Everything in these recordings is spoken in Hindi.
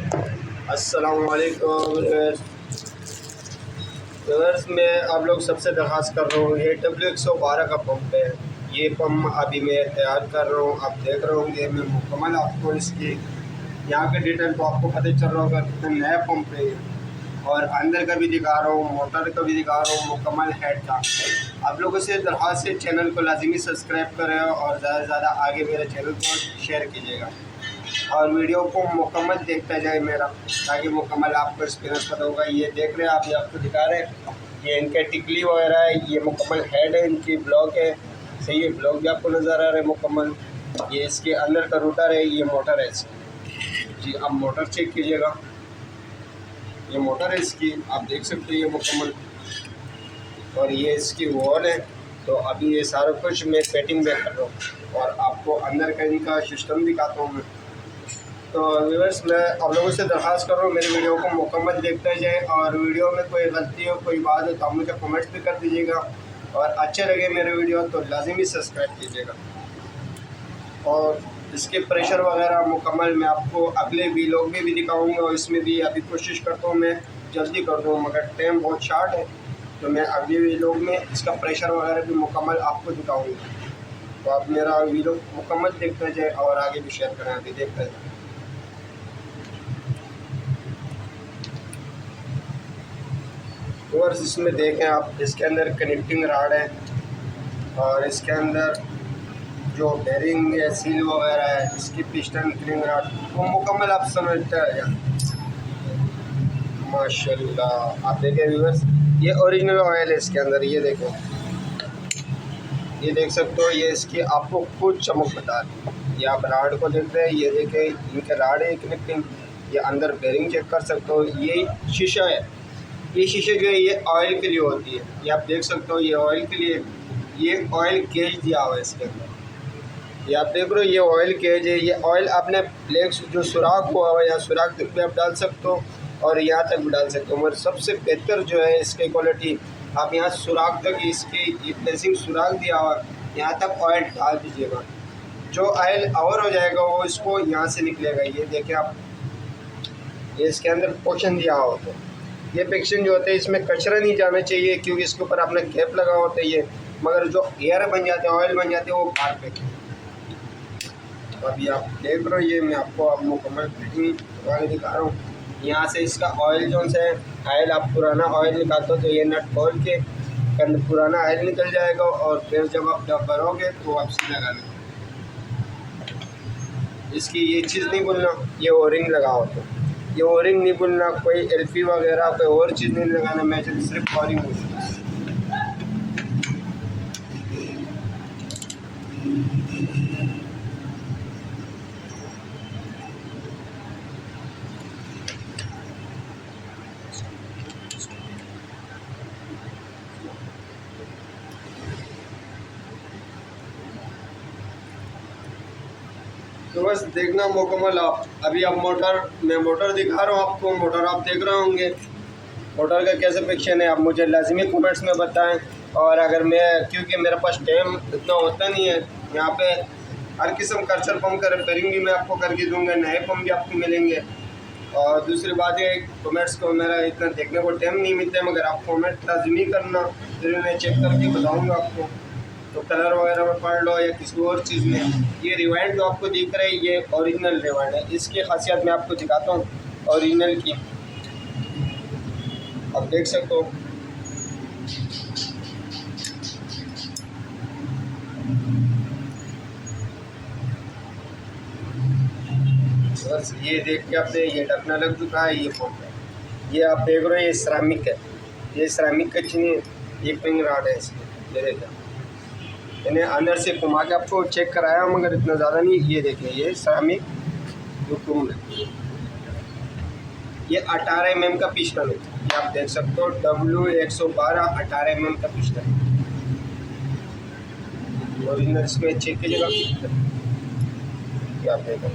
अस्सलामुअलैकुम व्यूअर्स, मैं आप लोग सबसे दरख्वास्त कर रहा हूँ, ये W112 का पंप है। ये पंप अभी मैं तैयार कर रहा हूँ। आप देख रहे होंगे, मैं मुकम्मल आपको इसकी यहाँ के डिटेल तो आपको पता चल रहा होगा कितना नया पंप है। और अंदर का भी दिखा रहा हूँ, मोटर का भी दिखा रहा हूँ, मुकम्मल हेड का। आप लोगों से दरख्वास्त है, चैनल को लाजमी सब्सक्राइब करें और ज़्यादा से ज़्यादा आगे मेरे चैनल को शेयर कीजिएगा और वीडियो को मुकम्मल देखता जाए मेरा, ताकि मुकम्मल आपको एक्सपीरियंस पता होगा। ये देख रहे हैं आप, ये आपको दिखा रहे हैं, ये इनके टिकली वगैरह है, ये मुकम्मल हेड है, इनकी ब्लॉक है, सही है, ब्लॉक भी आपको नज़र आ रहा है मुकम्मल। ये इसके अंदर का रूटर है, ये मोटर है इसकी। जी आप मोटर चेक कीजिएगा, ये मोटर है इसकी, आप देख सकते हैं ये मुकम्मल। और ये इसकी वॉल है। तो अभी ये सारा कुछ मैं सेटिंग में कर रहा हूँ और आपको अंदर का इनका सिस्टम दिखाता हूँ मैं। तो व्यूअर्स, मैं आप लोगों से दरख्वास्त कर रहा हूँ, मेरी वीडियो को मुकम्मल देखते जाए और वीडियो में कोई गलती हो, कोई बात हो तो आप मुझे कमेंट्स भी कर दीजिएगा। और अच्छे लगे मेरे वीडियो तो लाजमी सब्सक्राइब कीजिएगा। और इसके प्रेशर वगैरह मुकम्मल मैं आपको अगले वीलॉग में भी दिखाऊँगा और इसमें भी अभी कोशिश करता हूँ मैं जल्दी कर दूँ, मगर टाइम बहुत शार्ट है। तो मैं अगले वीलॉग में इसका प्रेशर वगैरह भी मुकम्मल आपको दिखाऊँगा। तो आप मेरा वीलॉग मुकम्मल देखते जाए और आगे भी शेयर करें, अभी देखते जाए। और इसमें देखें आप, इसके अंदर कनेक्टिंग राड है और इसके अंदर जो बेरिंग है, सील वगैरह है, इसकी पिस्टन क्लिंग राड वो मुकम्मल आप समझते हैं माशाल्लाह। आप देखें व्यूअर्स, ये ओरिजिनल ऑयल है इसके अंदर, ये देखें, ये देख सकते हो, ये इसकी आपको खुद चमक बता रही है। ये आप राड को देख रहे हैं, ये देखें इनके राड है कनेक्टिंग। ये अंदर बेरिंग चेक कर सकते हो, ये शीशा है, ये शीशे जो है ये ऑयल के लिए होती है। ये आप देख सकते हो, ये ऑयल के लिए, ये ऑयल केज दिया हुआ है इसके अंदर। ये आप देख रहे हो, ये ऑयल केज है। ये ऑयल अपने ब्लैक जो सुराख हुआ हुआ है, या सुराख तक भी आप डाल सकते हो और यहाँ तक भी डाल सकते हो, मगर सबसे बेहतर जो है इसकी क्वालिटी, आप यहाँ सुराख तक इसकी ये प्लेसिंग सुराख दिया हुआ, यहाँ तक ऑयल डाल दीजिएगा। जो ऑयल ओवर हो जाएगा वो इसको यहाँ से निकलेगा। ये देखिए आप, ये इसके अंदर पोर्शन दिया हुआ होता है। ये पेक्शन जो होते हैं इसमें कचरा नहीं जाना चाहिए, क्योंकि इसके ऊपर आपने कैप लगा होता है ये, मगर जो एयर बन जाते हैं, ऑयल बन जाते हैं, वो बाहर फेंके। तो अभी आप देख रहे हो, ये मैं आपको अब मुकम्मल फिटिंग वाले दिखा रहा हूँ। यहाँ से इसका ऑयल जो है, ऑयल आप पुराना ऑयल निकालते हो तो ये नट खोल के पुराना ऑयल निकल जाएगा और फिर जब आप भरोगे तो वापसी लगाना। इसकी ये चीज़ नहीं भूलना, ये ओरिंग लगा होता है, ये ओरिंग नहीं भूलना, कोई एल्फी वगैरह कोई और चीज़ नहीं लगाना, मैं सिर्फ ओरिंग भूलना। तो बस देखना मुकम्मल आप। अभी आप मैं मोटर दिखा रहा हूँ आपको, मोटर आप देख रहे होंगे, मोटर का कैसे पिक्चर है आप मुझे लाजमी कमेंट्स में बताएं। और अगर मैं, क्योंकि मेरे पास टाइम इतना होता नहीं है, यहाँ पे हर किस्म का अर्चर पंप का रिपेयरिंग भी मैं आपको करके दूँगा, नए पंप भी आपको मिलेंगे। और दूसरी बात है, कमेंट्स को मेरा इतना देखने को टाइम नहीं मिलता है, मगर आप कमेंट लाजमी करना, फिर मैं चेक करके बताऊँगा आपको। तो कलर वगैरह में पढ़ लो या किसी और चीज़ में। ये रिवाइंड जो आपको दिख रहा है ये ओरिजिनल रिवाइंड है, इसकी खासियत मैं आपको दिखाता हूँ ओरिजिनल की, आप देख सकते हो। बस ये देख के आपने ये ढकना लग चुका है, ये पंप है, ये आप देख रहे हो, ये सिरामिक है, ये सिरामिक का चीनी एक पिंग राड है इसमें। ये देखिए, मैंने अंदर से घुमा के आपको चेक कराया, मगर इतना ज़्यादा नहीं। ये देखिए, ये सिरामिक जो टूल है, ये 18 mm का पिस्टन है, ये आप देख सकते हो, W112 18 mm का पिस्टन है। ओरिजिनल इसमें चेक कीजिएगा, क्या आप देखो,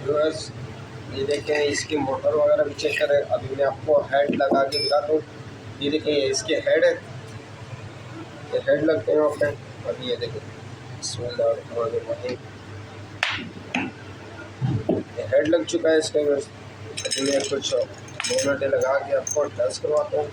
बस ये देखें, इसकी मोटर वगैरह भी चेक करें। अभी मैं आपको हेड लगा के दिखाता हूँ। ये देखें, ये इसके हेड है, ये हेड लगते हैं आपने। अभी ये देखें, हेड लग चुका है इसके अंदर। मैं कुछ 2 घंटे लगा के आपको टेस्ट करवाता हूँ।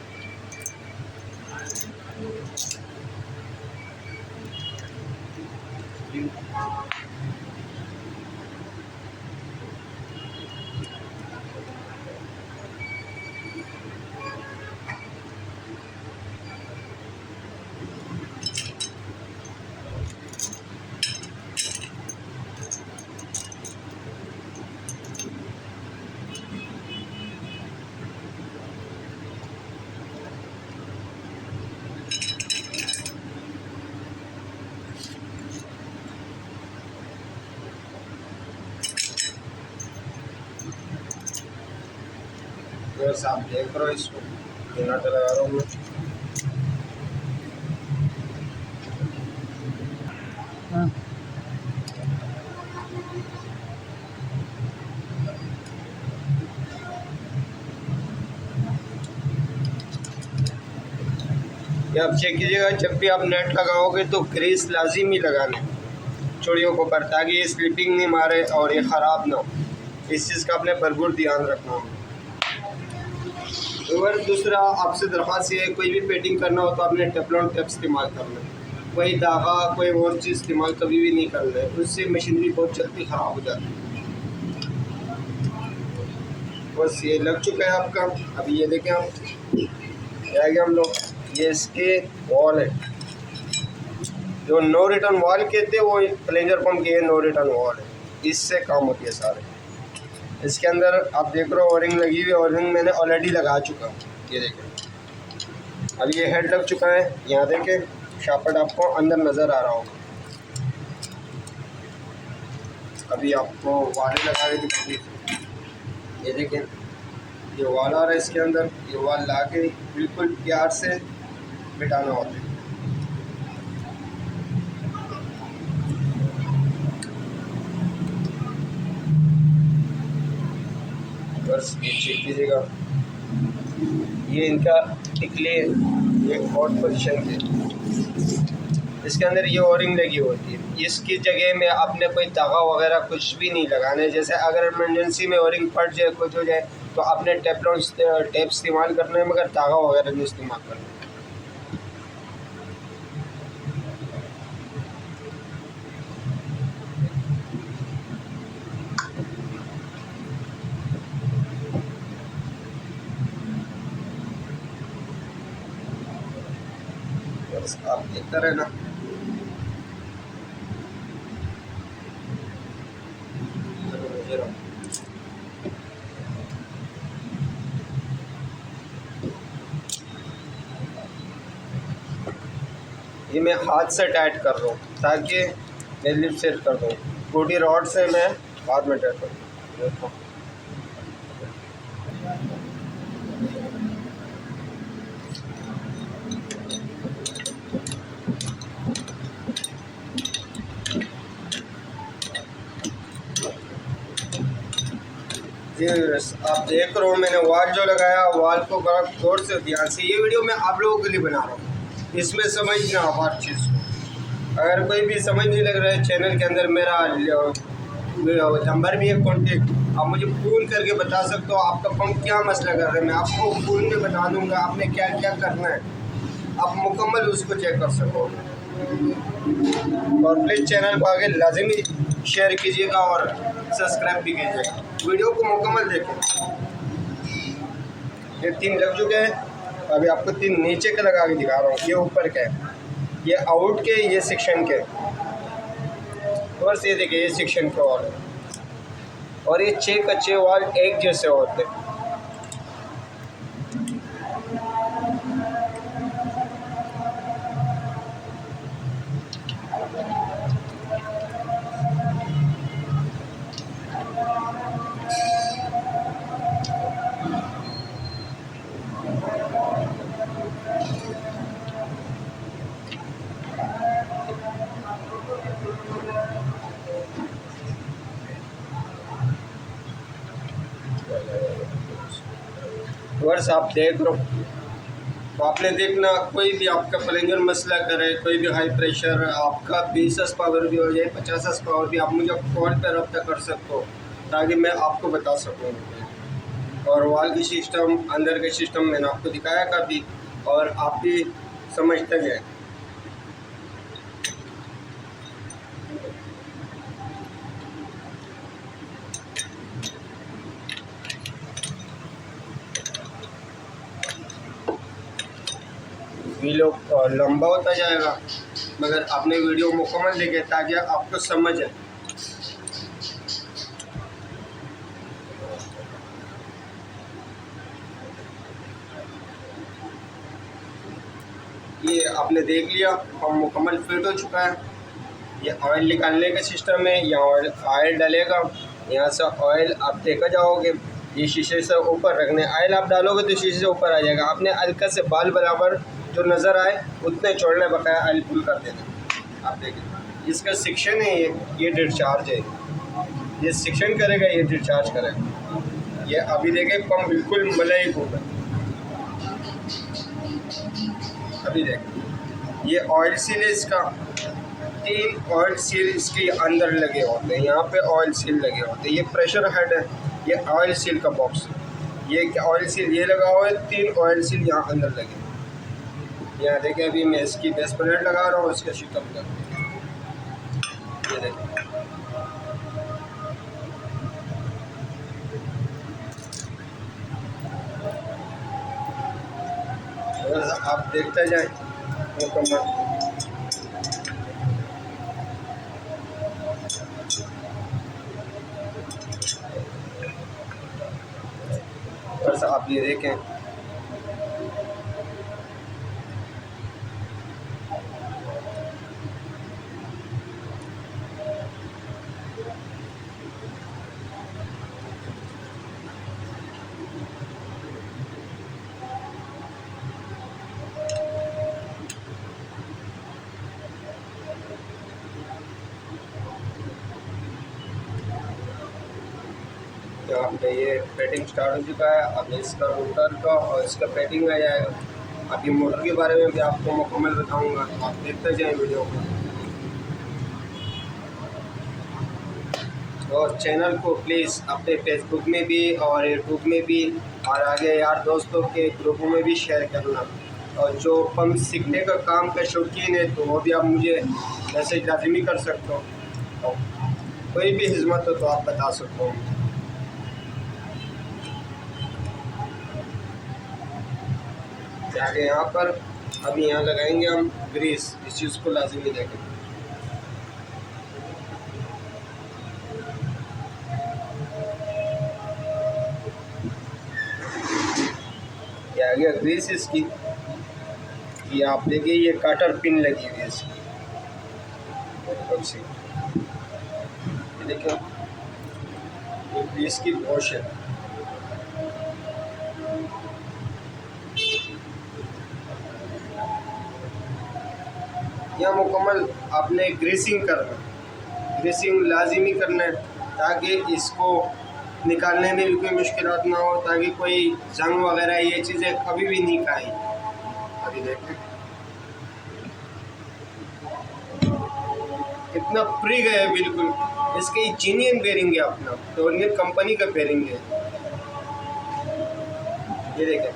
बस आप देख रहे हो इसको, 2 घंटे लगा रहा हूँ मैं। ये आप चेक कीजिएगा, जब भी आप नेट लगाओगे तो ग्रीस लाजिमी लगाना चूड़ियों को ऊपर, ताकि ये स्लिपिंग नहीं मारे और ये ख़राब ना हो। इस चीज़ का आपने भरपूर ध्यान रखना हो। और दूसरा आपसे दरख्वास्त ये है, कोई भी पेंटिंग करना हो तो आपने टेफ्लॉन टेप इस्तेमाल करना है। कोई धागा कोई और चीज़ इस्तेमाल कभी भी नहीं करना है, उससे मशीनरी बहुत जल्दी ख़राब हो जाती है। बस ये लग चुका है आपका। अभी ये देखें आप, आगे हम लोग, ये इसके वॉल है, जो नो रिटर्न वॉल कहते हैं वो प्लेंजर पंप की नो रिटर्न वॉल है, इससे काम होती है सारे। इसके अंदर आप देख रहे हो ओरिंग लगी हुई है, ओरिंग मैंने ऑलरेडी लगा चुका हूँ। ये देखें, अब ये हेड लग चुका है। यहाँ देखें शार्पट आपको अंदर नज़र आ रहा होगा। अभी आपको वाले लगा के दिखाइए। ये देखें, ये वाल आ रहा है इसके अंदर, ये वाल ला के बिल्कुल प्यार से बिठाना होता है। बस ये चेक कीजिएगा, ये इनका टिकले एक हॉट पोजीशन के, इसके अंदर ये ओरिंग लगी होती है। इसकी जगह में आपने कोई धागा वगैरह कुछ भी नहीं लगाना है। जैसे अगर इमरजेंसी में ओरिंग फट जाए, कुछ हो जाए, तो आपने टेफ्लॉन टेप इस्तेमाल करना है, मगर धागा वगैरह नहीं इस्तेमाल करना है। बस आप देखते रहना। ये मैं हाथ से टाइट कर रहा हूँ ताकि मैं लिप सेट कर दूँ। छोटी रॉड से मैं हाथ में टाइट कर दूँ। देखो ये आप देख रहे हो, मैंने वाल जो लगाया, वाल को बड़ा गौर से ध्यान से, ये वीडियो मैं आप लोगों के लिए बना रहा हूँ, इसमें समझना आप हर चीज़ को। अगर कोई भी समझ नहीं लग रहा है, चैनल के अंदर मेरा नंबर भी है कॉन्टेक्ट, आप मुझे फ़ोन करके बता सकते हो आपका पंप क्या मसला कर रहा है। मैं आपको फ़ोन में बता दूँगा आपने क्या क्या करना है, आप मुकम्मल उसको चेक कर सको। और प्लीज़ चैनल को आगे लाजमी शेयर कीजिएगा और सब्सक्राइब भी कीजिएगा। वीडियो को मुकम्मल देखें। ये 3 लग चुके हैं। अभी आपको 3 नीचे के लगा के दिखा रहा हूँ। ये ऊपर के, ये आउट के, ये सेक्शन के, और ये देखिए ये सेक्शन के वॉल है। और ये 6 कच्चे वॉल एक जैसे होते हैं। वर्ष आप देख लो, तो आपने देखना, कोई भी आपका प्लंजर मसला करे, कोई भी हाई प्रेशर, आपका 20 पावर भी हो जाए, 50 पावर भी, आप मुझे कॉल पर रब्ता कर सकते हो ताकि मैं आपको बता सकूँ। और वाल की सिस्टम, अंदर के सिस्टम मैंने आपको दिखाया काफ़ी, और आप भी समझते गए। वीडियो लंबा होता जाएगा, मगर आपने वीडियो मुकम्मल देखे ताकि आपको समझ आए। ये आपने देख लिया, हम मुकम्मल फिट हो चुका है। ये ऑयल निकालने का सिस्टम है, यहाँ ऑयल डलेगा, यहाँ से ऑयल आप देखा जाओगे, ये शीशे से ऊपर रखने, ऑयल आप डालोगे तो शीशे से ऊपर आ जाएगा। आपने हल्का से बाल बराबर जो नज़र आए उतने छोड़ने, बकाया ऑयल फुल कर देना। आप देखिए इसका सेक्शन है, ये डिस्चार्ज है, ये सेक्शन करेगा, ये डिस्चार्ज करेगा। ये अभी देखें पंप बिल्कुल मलाई होगा। अभी देखें ये ऑयल सील है, इसका 3 ऑयल सील इसके अंदर लगे होते हैं, यहाँ पे ऑयल सील लगे होते हैं। ये प्रेशर हेड है, ये ऑयल सील का बॉक्स, ये ऑयल सील ये लगा हुआ है, 3 ऑयल सील यहाँ अंदर लगे। यहाँ देखें अभी मैं इसकी बेस प्लेट लगा रहा हूँ, इसका शिकम कर, ये देखें। आप देखते जाएं मुकम्मल। बस आप ये देखें, यहाँ पे ये पेटिंग स्टार्ट हो चुका है। अब इसका मोटर का और इसका पेटिंग आ जाएगा। अभी मोटर के बारे में भी आपको मुकम्मल बताऊंगा, तो आप देखते जाएं वीडियो को। और चैनल को प्लीज़ अपने फेसबुक में भी और यूट्यूब में भी और आगे यार दोस्तों के ग्रुपों में भी शेयर करना। और जो पंप सीखने का काम का शौकीन है तो वो भी आप मुझे मैसेज लाजमी कर सकते हो, और कोई भी हिम्मत हो तो आप बता सकते हो। आगे यहाँ पर अभी यहाँ लगाएंगे हम ग्रीस, इस चीज़ को लाजमी देखें। ये आ गया ग्रीस इसकी। ये आप देखिए ये काटर पिन लगी हुई है इसकी, ये देखिए ये ग्रीस की वॉश है। यह मुकम्मल आपने ग्रीसिंग करना, ग्रीसिंग लाजिमी करना है ताकि इसको निकालने में भी कोई मुश्किल ना हो, ताकि कोई जंग वगैरह ये चीज़ें कभी भी नहीं खाएं। अभी देखें इतना फ्री गया बिल्कुल। इसके जीनियन बेरिंग है, अपना टोरियन कंपनी का बेरिंग है। ये देखें,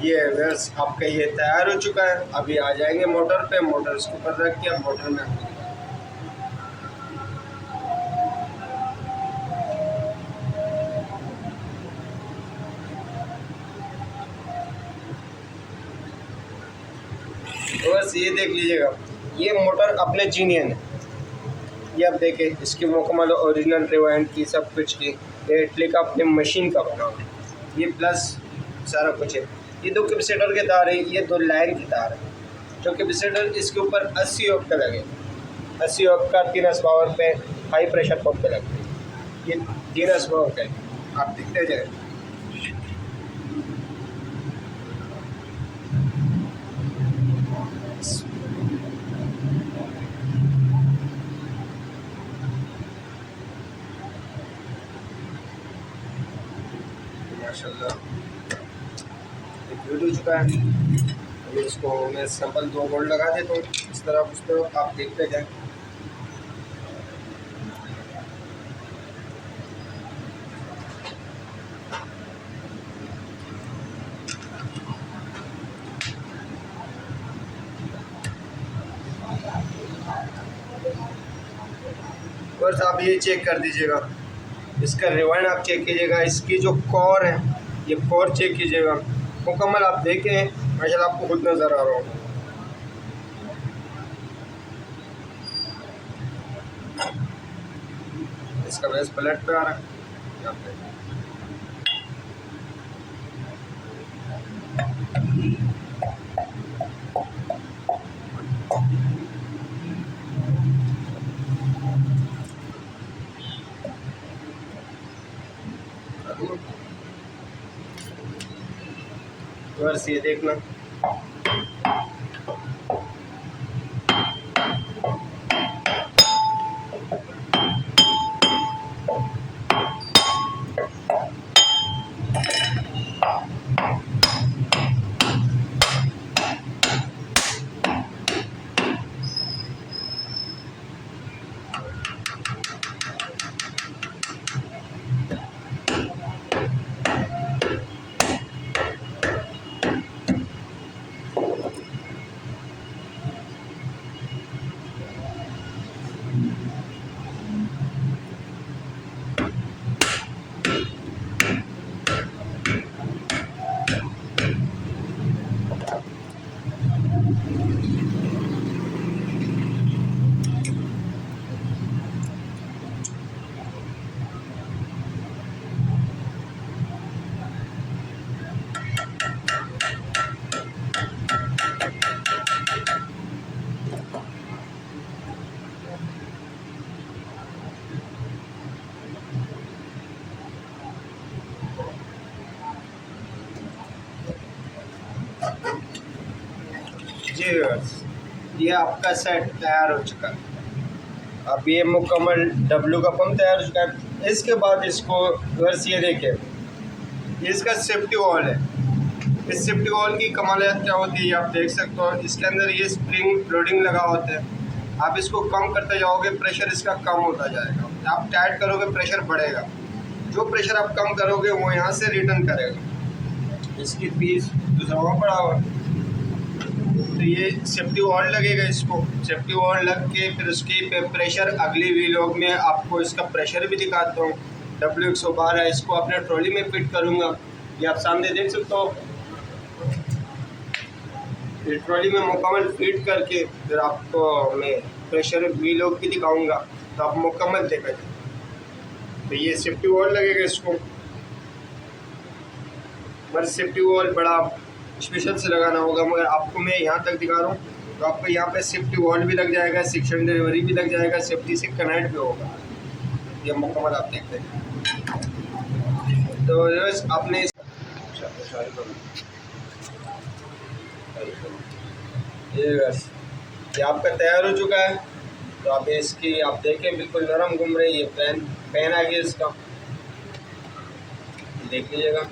ये बस आपका ये तैयार हो चुका है। अभी आ जाएंगे मोटर पे, मोटर इसके ऊपर रख के मोटर में तो बस ये देख लीजिएगा, ये मोटर अपने जीनियन है। ये आप देखें इसकी मुकम्मल ओरिजिनल रिवाइंड की सब कुछ की, ये इटली का अपने मशीन का बना, ये प्लस सारा कुछ है। ये 2 कैपेसिटर के तार है, ये 2 लाइन की तार है। जो कैपेसिटर इसके ऊपर 80 ओम का लगे, 80 ओम का 3 पावर पे हाई प्रेशर पंप पे लगता है। ये 3 पावर का है, आप दिखते जाए। माशाल्लाह ये फिट हो चुका है। अभी इसको मैं सिंपल 2 बोल्ट लगा देता हूँ इस तरफ उस तरफ, आप देखते जाएँ। बस आप ये चेक कर दीजिएगा, इसका रिवाइंड आप चेक कीजिएगा, इसकी जो कोर है ये कोर चेक कीजिएगा मुकम्मल। आप देखें माशाल्लाह आपको खुद नज़र आ रहा होगा। इसका बेस प्लेट पे आ रहा है यहाँ पे। बस ये देखना जी। ये आपका सेट तैयार हो चुका है। अब ये मुकम्मल डब्लू का पंप तैयार हो चुका है। इसके बाद इसको वर्स ये देखें, इसका सेफ्टी वॉल है। इस सेफ्टी वॉल की कमालियत क्या होती है आप देख सकते हो। इसके अंदर ये स्प्रिंग लोडिंग लगा होता है। आप इसको कम करते जाओगे प्रेशर इसका कम होता जाएगा। आप टाइट करोगे प्रेशर बढ़ेगा, जो प्रेशर आप कम करोगे वो यहाँ से रिटर्न करेगा। इसकी पीस दूसरा पड़ा हुआ। तो ये सेफ्टी वॉल लगेगा, इसको सेफ्टी वॉल लग के फिर उसकी प्रेशर अगली वीलॉग में आपको इसका प्रेशर भी दिखाता हूँ। W112 इसको अपने ट्रॉली में फिट करूँगा। ये आप सामने देख सकते हो। ये ट्रॉली में मुकम्मल फिट करके फिर आपको मैं प्रेशर वीलॉग भी दिखाऊँगा, तो आप मुकम्मल देखा। तो ये सेफ्टी वॉल लगेगा इसको, मगर सेफ्टी वॉल बड़ा स्पेशल से लगाना होगा, मगर आपको मैं यहाँ तक दिखा रहा हूँ। तो आपको यहाँ पे सेफ्टी वॉल भी लग जाएगा, सेक्शन डिलीवरी भी लग जाएगा, सेफ्टी से कनेक्ट भी होगा। ये मुकम्मल आप देखते हैं। तो आपने ये आपका तैयार हो चुका है। तो आप इसकी आप देखें बिल्कुल नरम घूम रही है। ये पैन आ गया इसका, देख लीजिएगा।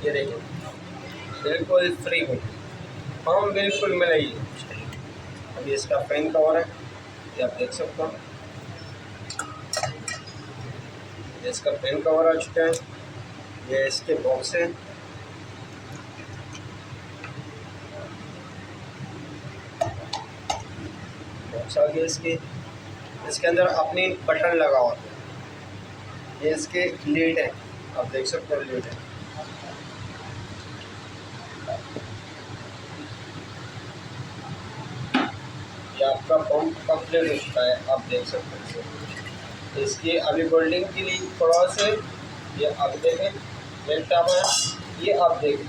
ये देखिए बिल्कुल फ्री हो, फॉर्म बिल्कुल मिलेगी। अभी इसका पेन कवर है, ये आप देख सकते हो। ये इसका पेन कवर आ चुका है। ये इसके बॉक्स है। बॉक्स आ गया इसके अंदर अपनी बटन लगा हुआ है। ये इसके लीड है, आप देख सकते हो लीड है। ये आपका पंप कंप्लीट हो चुका है, आप देख सकते हो। इसकी अभी बोल्डिंग के लिए क्रॉस है, ये आप देखें बेल्ट आप है, ये आप देखें।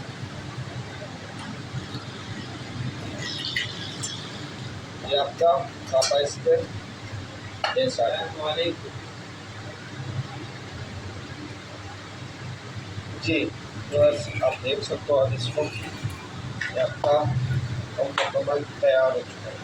ये आपका पापा इस पर जी, बस आप देख सकते हो। अब इसको आपका मुकम्मल तैयार हो चुका है।